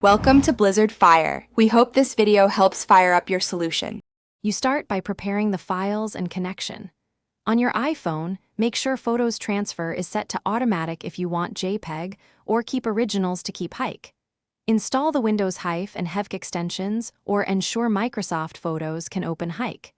Welcome to Blizzard Fire. We hope this video helps fire up your solution. You start by preparing the files and connection. On your iPhone, make sure Photos Transfer is set to automatic if you want JPEG, or keep originals to keep Heic. Install the Windows Heic and Heic extensions, or ensure Microsoft Photos can open Heic.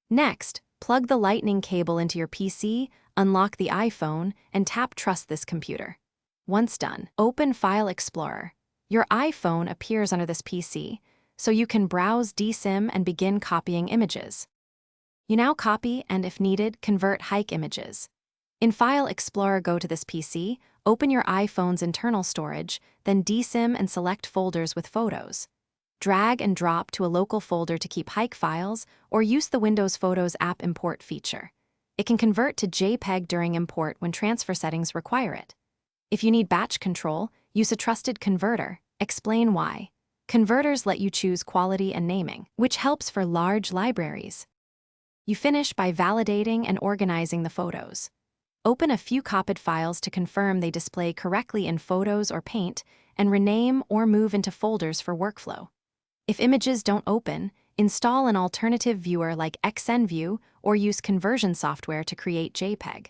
Next, plug the Lightning cable into your PC, unlock the iPhone, and tap Trust this computer. Once done, open File Explorer. Your iPhone appears under this PC, so you can browse DSIM and begin copying images. You now copy and, if needed, convert Heic images. In File Explorer, go to this PC, open your iPhone's internal storage, then DSIM and select folders with photos. Drag and drop to a local folder to keep Heic files, or use the Windows Photos app import feature. It can convert to JPEG during import when transfer settings require it. If you need batch control, use a trusted converter. Explain why. Converters let you choose quality and naming, which helps for large libraries. You finish by validating and organizing the photos. Open a few copied files to confirm they display correctly in Photos or Paint, and rename or move into folders for workflow. If images don't open, install an alternative viewer like XNView or use conversion software to create JPEG.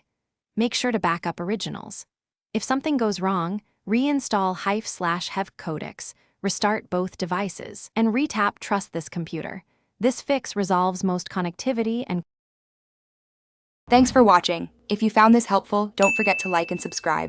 Make sure to back up originals. If something goes wrong, reinstall Heic/Heic codecs, restart both devices, and retap Trust this computer. This fix resolves most connectivity and. Thanks for watching. If you found this helpful, don't forget to like and subscribe.